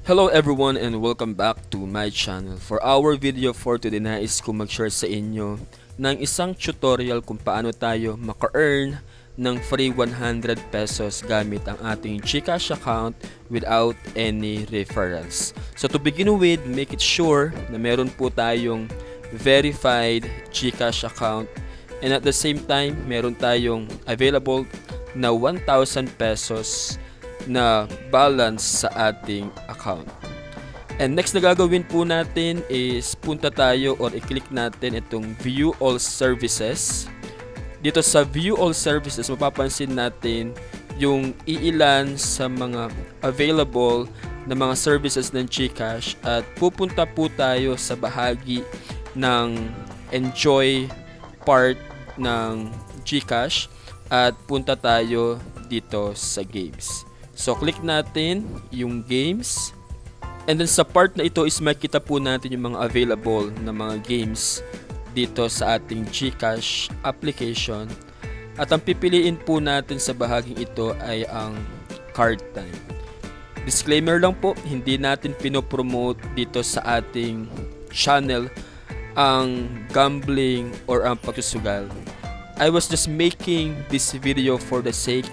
Hello everyone and welcome back to my channel. For our video for today, nais ko mag-share sa inyo ng isang tutorial kung paano tayo maka-earn ng free 100 pesos gamit ang ating GCash account without any referrals. So to begin with, make it sure na meron po tayong verified GCash account and at the same time, meron tayong available na 1,000 pesos na balance sa ating account. And next na gagawin po natin is punta tayo or i-click natin itong View All Services. Dito sa View All Services, mapapansin natin yung iilan sa mga available na mga services ng GCash at pupunta po tayo sa bahagi ng Enjoy part ng GCash at punta tayo dito sa Games. So, click natin yung games. And then sa part na ito is makita po natin yung mga available na mga games dito sa ating GCash application. At ang pipiliin po natin sa bahaging ito ay ang Card Time. Disclaimer lang po, hindi natin pinopromote dito sa ating channel ang gambling or ang pagsusugal. I was just making this video for the sake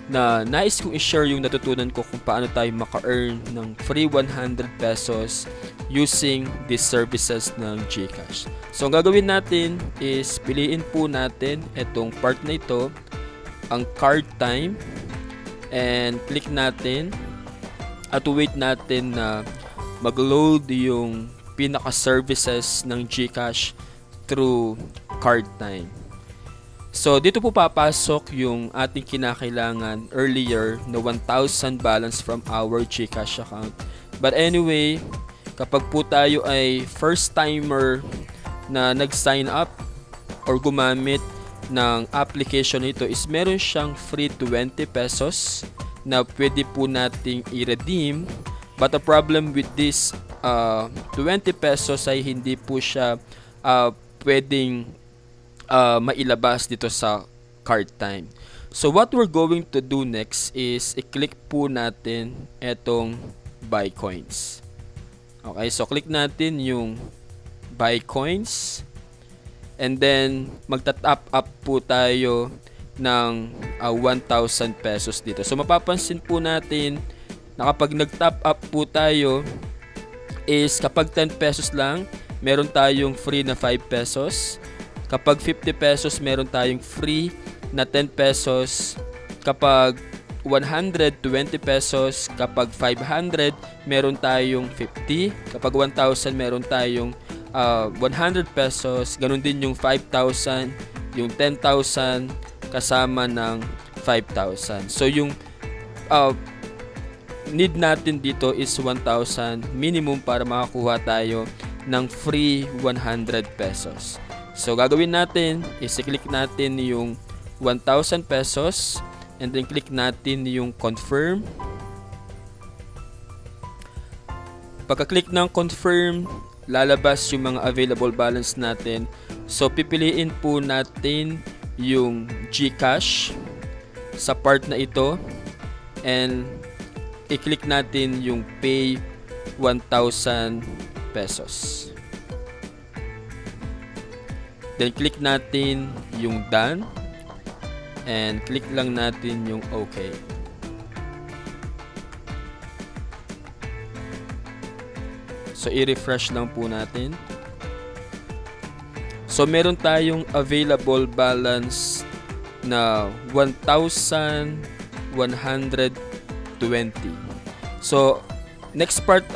na nais kong i-share yung natutunan ko kung paano tayo maka-earn ng free 100 pesos using these services ng GCash. So, ang gagawin natin is piliin po natin itong part na ito, ang Card Time, and click natin at wait natin na mag-load yung pinaka-services ng GCash through Card Time. So, dito po papasok yung ating kinakailangan earlier na 1,000 balance from our GCash account. But anyway, kapag po tayo ay first timer na nag-sign up or gumamit ng application nito is meron siyang free 20 pesos na pwede po nating i-redeem. But the problem with this 20 pesos ay hindi po siya pwedeng mailabas dito sa Card Time. So what we're going to do next is i-click po natin etong Buy Coins. Okay, so click natin yung Buy Coins and then magta-top up po tayo ng 1,000 pesos dito. So mapapansin po natin na kapag nag-top up po tayo is kapag 10 pesos lang, meron tayong free na 5 pesos. Kapag 50 pesos, meron tayong free na 10 pesos. Kapag 120 pesos, kapag 500, meron tayong 50. Kapag 1,000, meron tayong 100 pesos. Ganun din yung 5,000, yung 10,000 kasama ng 5,000. So yung need natin dito is 1,000 minimum para makakuha tayo ng free 100 pesos. So, gagawin natin is i-click natin yung 1,000 pesos and then click natin yung confirm. Pagka-click ng confirm, lalabas yung mga available balance natin. So, pipiliin po natin yung GCash sa part na ito and i-click natin yung pay 1,000 pesos. Then, click natin yung done. And click lang natin yung okay. So, i-refresh lang po natin. So, meron tayong available balance na 1,120. So, next part,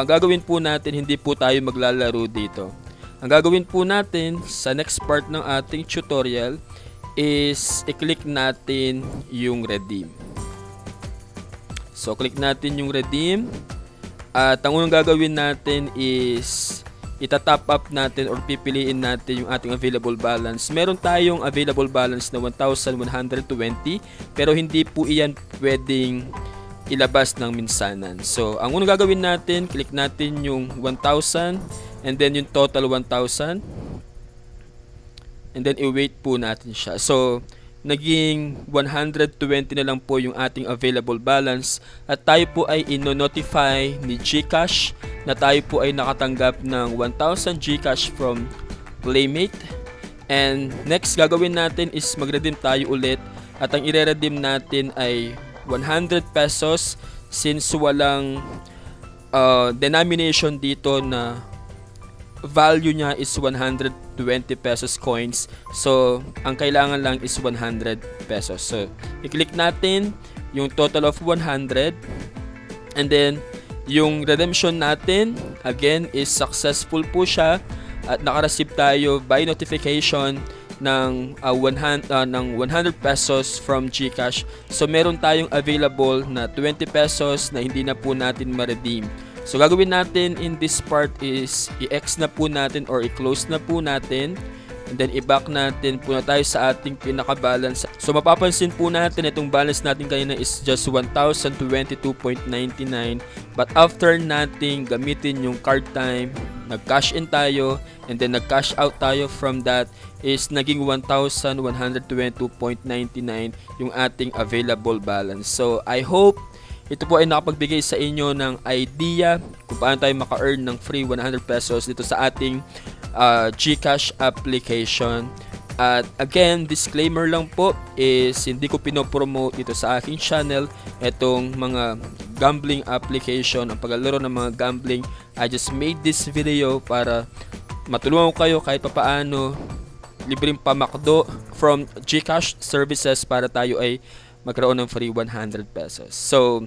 gagawin po natin, hindi po tayo maglalaro dito. Ang gagawin po natin sa next part ng ating tutorial is i-click natin yung redeem. So, click natin yung redeem. At ang unang gagawin natin is itatop up natin or pipiliin natin yung ating available balance. Meron tayong available balance na 1,120 pero hindi po iyan pwedeng ilabas ng minsanan. So, ang unang gagawin natin, click natin yung 1,000 and then yung total 1,000 and then i-wait po natin siya. So, naging 120 na lang po yung ating available balance at tayo po ay ino-notify ni GCash na tayo po ay nakatanggap ng 1,000 GCash from Playmate. And next gagawin natin is magredeem tayo ulit at ang ire-redeem natin ay 100 pesos since walang denomination dito na value niya is 120 pesos coins. So, ang kailangan lang is 100 pesos. So, i-click natin yung total of 100 and then yung redemption natin again is successful po siya at naka-receive tayo by notification ng 100 pesos from GCash. So meron tayong available na 20 pesos na hindi na po natin ma-redeem. So gagawin natin in this part is i-X na po natin or i-close na po natin. And then i-back natin po na tayo sa ating pinaka-balance. So mapapansin po natin itong balance natin kanina is just 1,022.99. But after nating gamitin yung card time, nag-cash in tayo and then nag-cash out tayo from that is naging 1,122.99 yung ating available balance. So I hope ito po ay nakapagbigay sa inyo ng idea kung paano tayo maka-earn ng free 100 pesos dito sa ating GCash application. At again, disclaimer lang po is hindi ko pinopromote dito sa aking channel itong mga gambling application, ang paglalaro ng mga gambling. I just made this video para matulungan ko kayo kahit papaano libreng pamakdo from GCash services para tayo ay magkaroon ng free 100 pesos. So,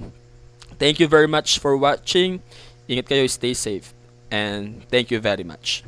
thank you very much for watching. Ingat kayo, stay safe, and thank you very much.